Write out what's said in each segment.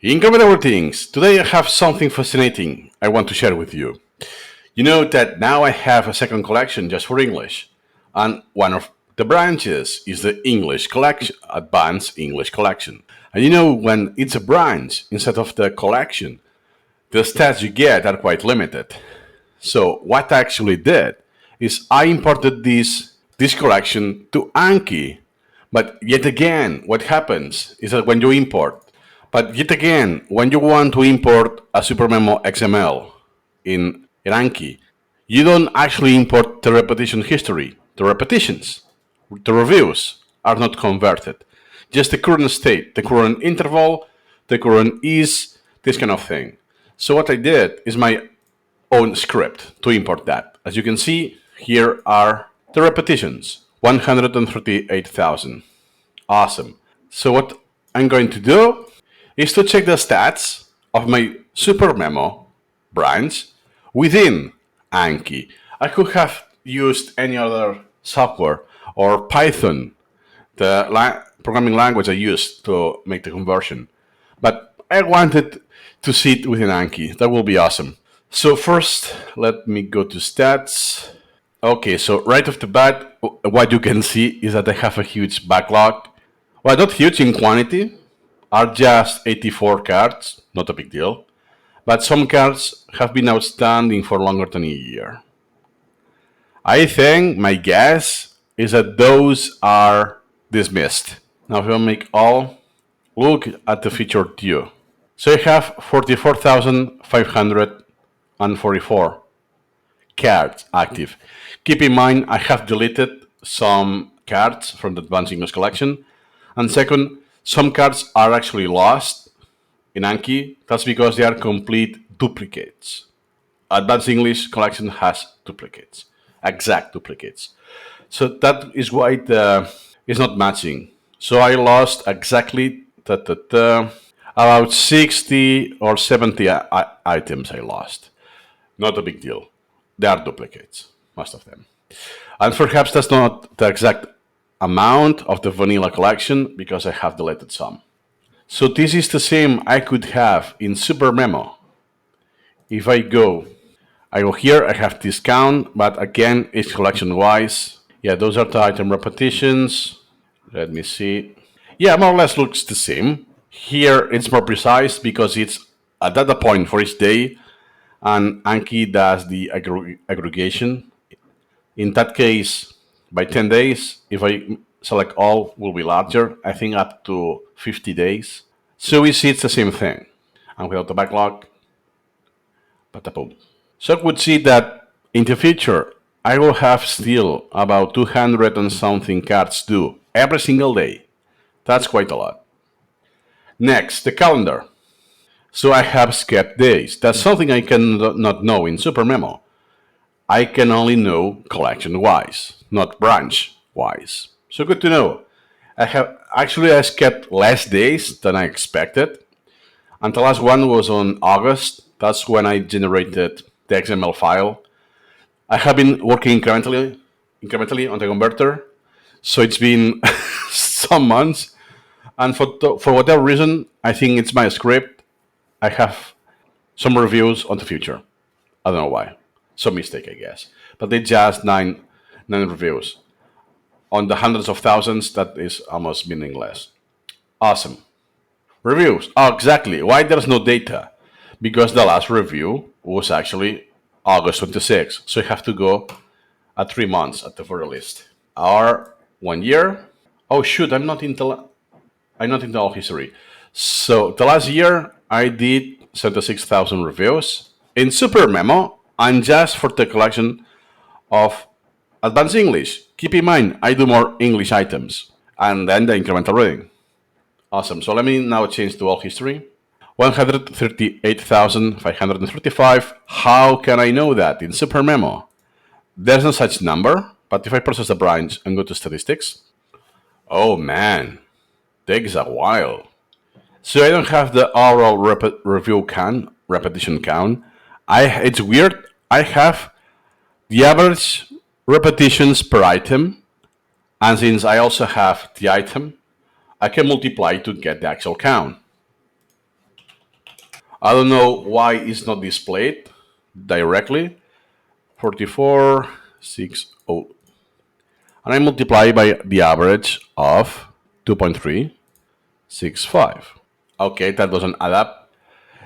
Incremental things. Today I have something fascinating I want to share with you. You know that now I have a second collection just for English, and one of the branches is the English collection, Advanced English collection. And you know, when it's a branch instead of the collection, the stats you get are quite limited. So what I actually did is I imported this collection to Anki. But yet again, what happens is that when you import, but yet again, when you want to import a Supermemo XML in Anki, you don't actually import the repetition history. The repetitions, the reviews are not converted. Just the current state, the current interval, the current is, this kind of thing. So what I did is my own script to import that. As you can see, here are the repetitions, 138,000. Awesome. So what I'm going to do is to check the stats of my Supermemo branch within Anki. I could have used any other software or Python, the programming language I used to make the conversion. But I wanted to see it within Anki. That will be awesome. So first, let me go to stats. Okay, so right off the bat, what you can see is that I have a huge backlog. Well, not huge in quantity, are just 84 cards, not a big deal. But some cards have been outstanding for longer than a year. I think my guess is that those are dismissed. Now if I make all, look at the featured due. So I have 44,544 cards active. Keep in mind I have deleted some cards from the Advanced English collection. And second, some cards are actually lost in Anki. That's because they are complete duplicates. Advanced English collection has duplicates, exact duplicates. So that is why it's not matching. So I lost exactly about 60 or 70 items I lost. Not a big deal. They are duplicates, most of them. And perhaps that's not the exact amount of the vanilla collection because I have deleted some. So this is the same I could have in Supermemo. If I go here, I have discount, but again, it's collection wise. Yeah, those are the item repetitions. Let me see. Yeah, more or less looks the same. Here it's more precise because it's a data point for each day, and Anki does the aggregation. In that case, by 10 days, if I select all, will be larger. I think up to 50 days. So we see it's the same thing. And without the backlog, boom. So I would see that in the future, I will have still about 200 and something cards due every single day. That's quite a lot. Next, the calendar. So I have skipped days. That's something I cannot know in Supermemo. I can only know collection-wise, not branch-wise. So good to know. I skipped less days than I expected. And the last one was on August. That's when I generated the XML file. I have been working incrementally on the converter. So it's been some months. And for whatever reason, I think it's my script. I have some reviews on the future. I don't know why. Some mistake, I guess. But they just nine reviews. On the hundreds of thousands, that is almost meaningless. Awesome. Reviews. Oh, exactly. Why there's no data? Because the last review was actually August 26th. So you have to go at 3 months at the very least. Or 1 year. Oh shoot, I'm not in the all history. So the last year I did 76,000 reviews in Supermemo and just for the collection of Advanced English. Keep in mind, I do more English items and then the incremental reading. Awesome. So let me now change to all history. 138,535. How can I know that in Supermemo? There's no such number, but if I process the branch and go to statistics, oh man, takes a while. So I don't have the overall repetition count. It's weird. I have the average repetitions per item, and since I also have the item, I can multiply to get the actual count. I don't know why it's not displayed directly. 4460. And I multiply by the average of 2.365. Okay, that doesn't add up.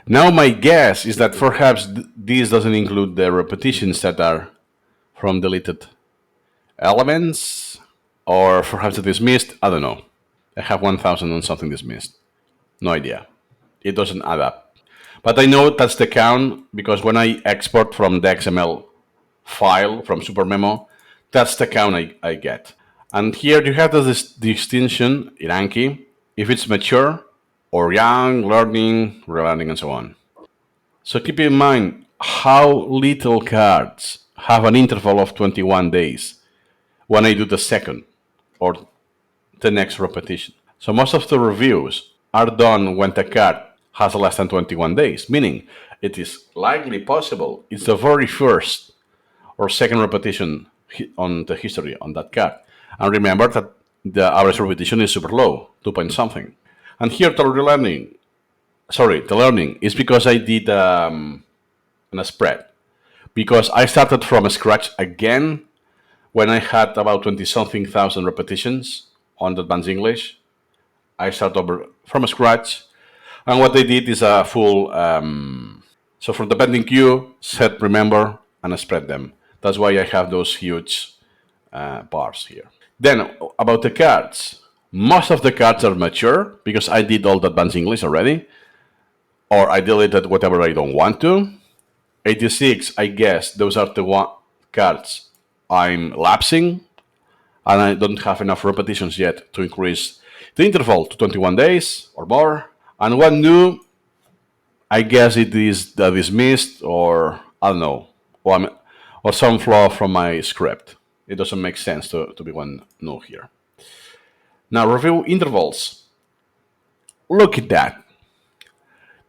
Now my guess is that perhaps this doesn't include the repetitions that are from deleted elements, or perhaps it is missed. I don't know. I have 1,000 and something dismissed. No idea. It doesn't add up. But I know that's the count because when I export from the XML file from Supermemo, that's the count I get. And here you have this distinction in Anki if it's mature or young, learning, relearning, and so on. So keep in mind how little cards have an interval of 21 days when I do the second or the next repetition. So most of the reviews are done when the card has less than 21 days, meaning it is likely possible it's the very first or second repetition on the history on that card. And remember that the average repetition is super low, 2 point something. And here the learning is because I did a spread. Because I started from scratch again when I had about 20 something thousand repetitions on the advanced English. I start over from scratch. And what I did is a full, so from the pending queue, set, remember, and spread them. That's why I have those huge bars here. Then about the cards, most of the cards are mature because I did all the advanced English already, or I deleted whatever I don't want to. 86, I guess those are the cards I'm lapsing, and I don't have enough repetitions yet to increase the interval to 21 days or more. And one new, I guess it is the dismissed, or I don't know, or some flaw from my script. It doesn't make sense to be one new here. Now, review intervals. Look at that.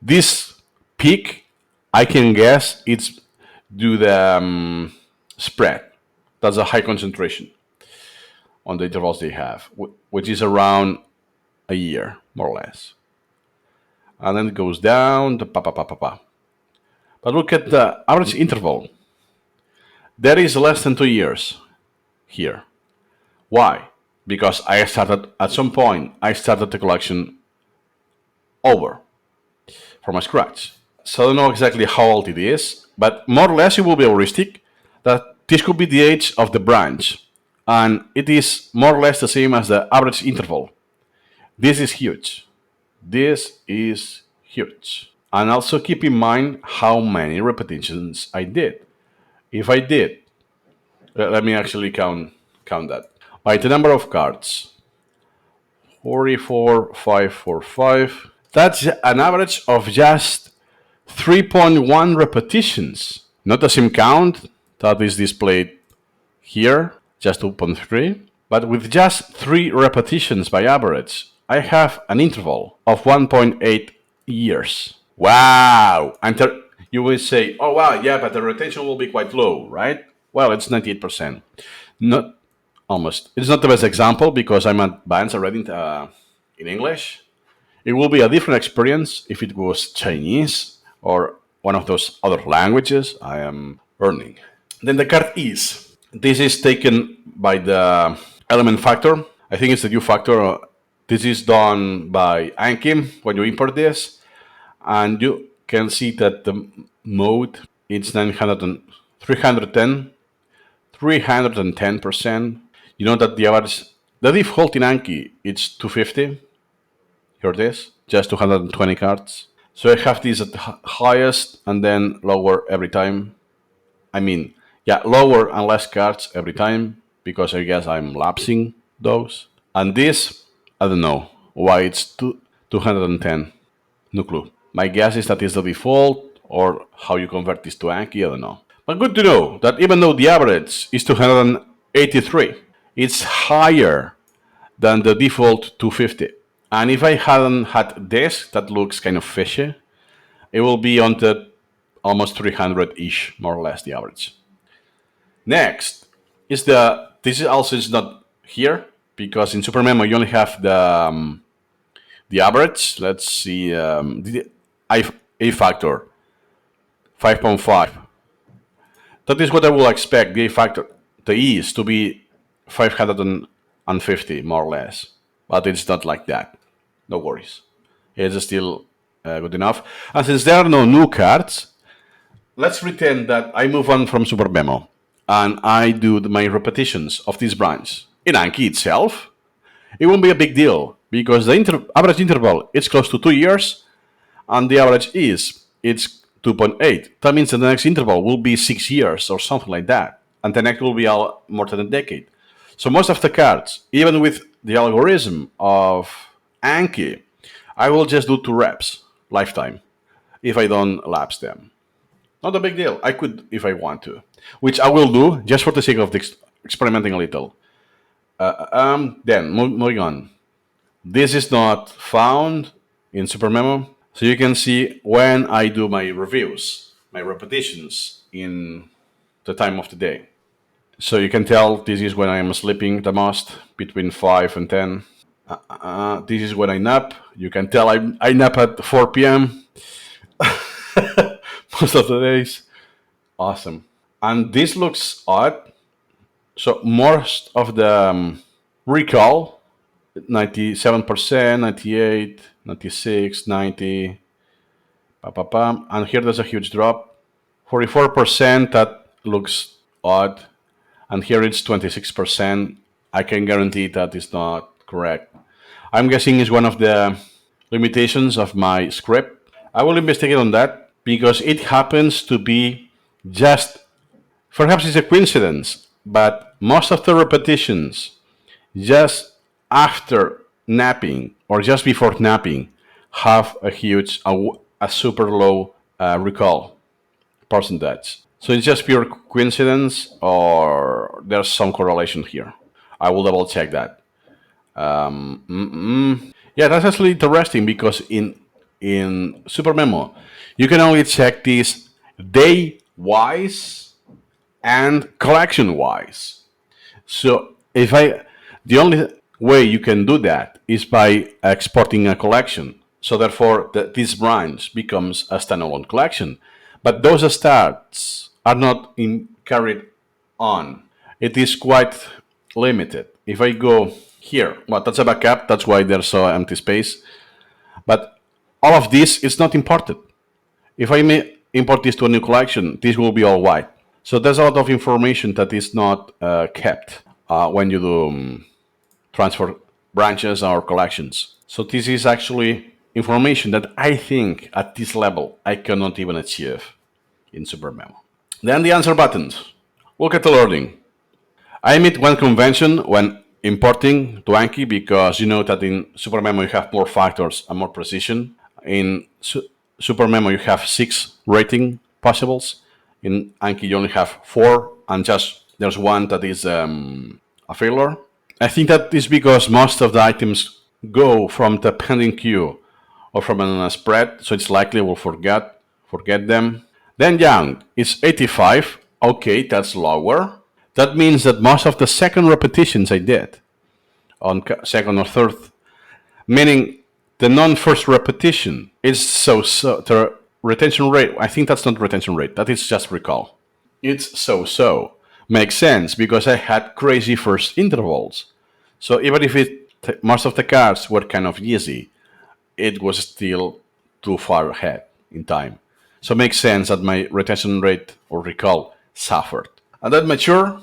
This peak, I can guess it's due to the spread. That's a high concentration on the intervals they have, which is around a year, more or less. And then it goes down to pa pa pa pa pa. But look at the average interval. There is less than 2 years here. Why? Because I started, at some point, I started the collection over from scratch. So I don't know exactly how old it is, but more or less it will be heuristic that this could be the age of the branch. And it is more or less the same as the average interval. This is huge. This is huge. And also keep in mind how many repetitions I did. If I did, let me actually count that. By the number of cards, 44,545. That's an average of just 3.1 repetitions. Not the same count that is displayed here, just 2.3, but with just 3 repetitions by average, I have an interval of 1.8 years. Wow! And you will say, oh wow, yeah, but the retention will be quite low, right? Well, it's 98%. Not almost. It's not the best example because I'm advanced already in English. It will be a different experience if it was Chinese or one of those other languages I am learning. Then the card is. This is taken by the element factor. I think it's the U factor. This is done by Anki when you import this. And you can see that the mode is 310, 310%. You know that the average, the default in Anki, it's 250. Here it is, just 220 cards. So I have these at the highest and then lower every time. I mean, yeah, lower and less cards every time because I guess I'm lapsing those. And this, I don't know why it's 210. No clue. My guess is that it's the default or how you convert this to Anki, I don't know. But good to know that even though the average is 283, it's higher than the default 250. And if I hadn't had this, that looks kind of fishy, it will be on the almost 300-ish, more or less, the average. Next is this is also is not here because in Supermemo you only have the average. Let's see. A factor 5.5. That is what I will expect the A factor, the E's to be 550 more or less. But it's not like that. No worries. It's still good enough. And since there are no new cards, let's pretend that I move on from Supermemo and I do my repetitions of this branch in Anki itself. It won't be a big deal because the average interval is close to 2 years and the average is it's 2.8. That means that the next interval will be 6 years or something like that, and the next will be more than a decade. So most of the cards, even with the algorithm of Anki, I will just do 2 reps lifetime if I don't lapse them. Not a big deal. I could if I want to, which I will do just for the sake of experimenting a little. Then moving on. This is not found in Supermemo, so you can see when I do my reviews, my repetitions in the time of the day. So you can tell this is when I am sleeping the most, between 5 and 10. This is when I nap. You can tell I nap at 4 p.m. most of the days. Awesome. And this looks odd. So most of the recall, 97%, 98, 96, 90, and here there's a huge drop. 44%, that looks odd. And here it's 26%. I can guarantee that is not correct. I'm guessing it's one of the limitations of my script. I will investigate on that because it happens to be just, perhaps it's a coincidence, but most of the repetitions just after napping or just before napping have a super low recall percentage. So it's just pure coincidence or there's some correlation here. I will double check that. Yeah, that's actually interesting because in Supermemo, you can only check this day wise and collection wise. So the only way you can do that is by exporting a collection. So therefore, this branch becomes a standalone collection. But those stats are not carried on. It is quite limited. If I go here, well, that's a backup. That's why there's so empty space. But all of this is not imported. If I may import this to a new collection, this will be all white. So there's a lot of information that is not kept when you do transfer branches or collections. So this is actually information that I think at this level I cannot even achieve in Supermemo. Then the answer buttons. Look at the learning. I made one convention when importing to Anki because you know that in Supermemo you have more factors and more precision. In Supermemo you have 6 rating possibles. In Anki you only have 4 and just there's one that is a failure. I think that is because most of the items go from the pending queue or from a spread, so it's likely we'll forget them. Then young is 85. Okay, that's lower. That means that most of the second repetitions I did on second or third, meaning the non-first repetition is so the retention rate. I think that's not retention rate. That is just recall. It's so. Makes sense because I had crazy first intervals. So even if most of the cards were kind of easy, it was still too far ahead in time. So it makes sense that my retention rate or recall suffered. And then mature,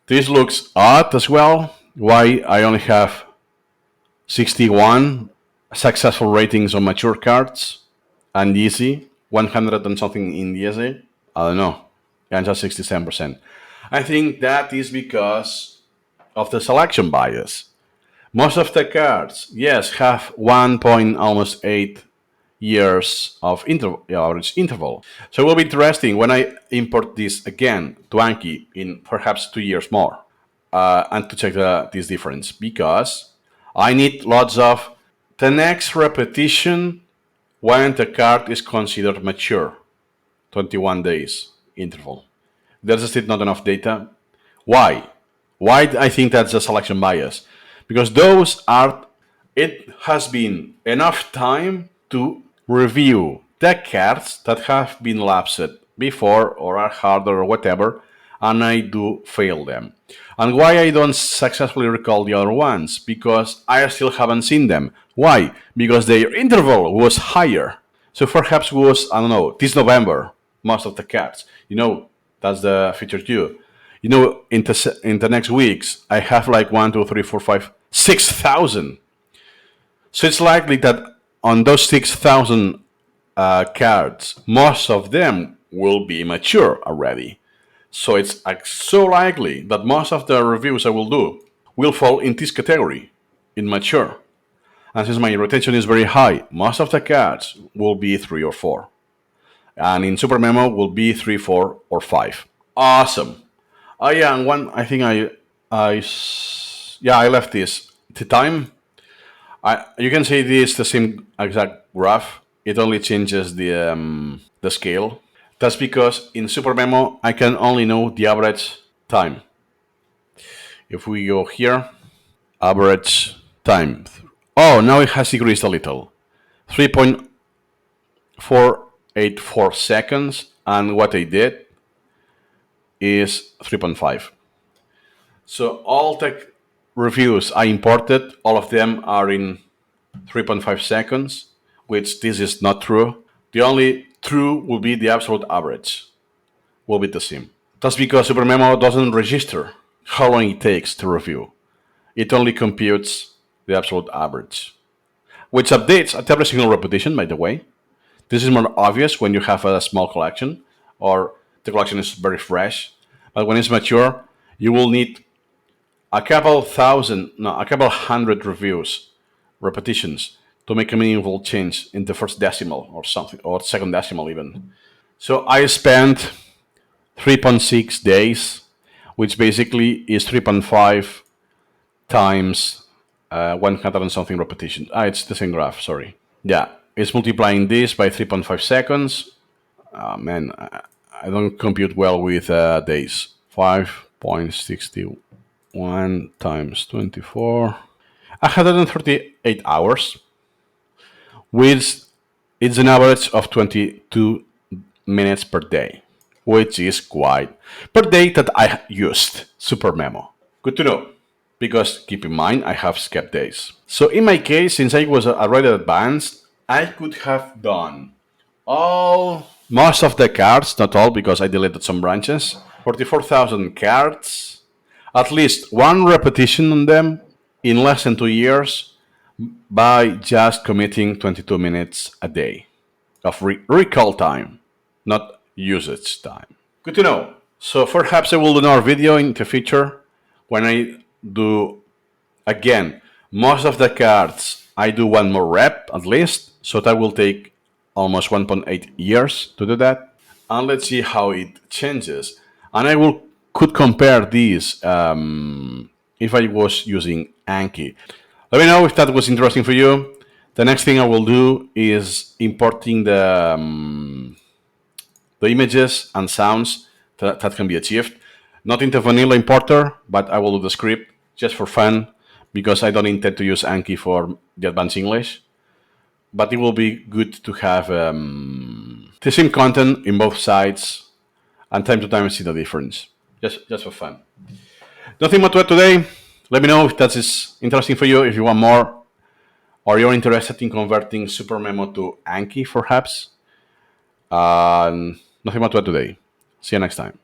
this looks odd as well. Why I only have 61 successful ratings on mature cards and easy, 100 and something in easy. I don't know, and just 67%. I think that is because of the selection bias. Most of the cards, yes, have 1.8 years of average interval. So it will be interesting when I import this again to Anki in perhaps 2 years more and to check this difference because I need lots of the next repetition when the card is considered mature, 21 days interval. There's still not enough data. Why? Why I think that's a selection bias? Because it has been enough time to review the cards that have been lapsed before or are harder or whatever, and I do fail them. And why I don't successfully recall the other ones? Because I still haven't seen them. Why? Because their interval was higher. So perhaps was, I don't know, this November, most of the cards. That's the feature too. In the next weeks, I have like 1, 2, 3, 4, 5, 6,000. So it's likely that on those 6,000 cards, most of them will be mature already. So it's so likely that most of the reviews I will do will fall in this category, in mature. And since my retention is very high, most of the cards will be 3 or 4. And in Supermemo will be 3, 4, or 5. Awesome. Oh yeah, and one I think I left this. The time you can see this the same exact graph. It only changes the scale. That's because in Supermemo I can only know the average time. If we go here, average time. Oh, now it has decreased a little. 3.484 seconds, and what I did is 3.5. So all the reviews I imported, all of them are in 3.5 seconds, which this is not true. The only true will be the absolute average, will be the same. That's because Supermemo doesn't register how long it takes to review. It only computes the absolute average, which updates at every single repetition, by the way. This is more obvious when you have a small collection or the collection is very fresh. But when it's mature, you will need a couple hundred reviews, repetitions, to make a meaningful change in the first decimal or something, or second decimal even. So I spent 3.6 days, which basically is 3.5 times 100 and something repetitions. It's the same graph, sorry. Yeah, it's multiplying this by 3.5 seconds. Man, I don't compute well with days. 5.61 times 24. 138 hours, which is an average of 22 minutes per day, which is quite per day that I used Supermemo. Good to know, because keep in mind I have skip days. So in my case, since I was already advanced, I could have done most of the cards, not all because I deleted some branches, 44,000 cards, at least one repetition on them in less than 2 years by just committing 22 minutes a day of recall time, not usage time. Good to know. So perhaps I will do another video in the future when I do, again, most of the cards I do one more rep at least, so that will take almost 1.8 years to do that. And let's see how it changes. And could compare these if I was using Anki. Let me know if that was interesting for you. The next thing I will do is importing the images and sounds that can be achieved. Not in the vanilla importer, but I will do the script just for fun because I don't intend to use Anki for the advanced English. But it will be good to have the same content in both sides and time to time see the difference. Just for fun. Nothing more to add today. Let me know if that is interesting for you, if you want more, or you're interested in converting Supermemo to Anki, perhaps. Nothing more to add today. See you next time.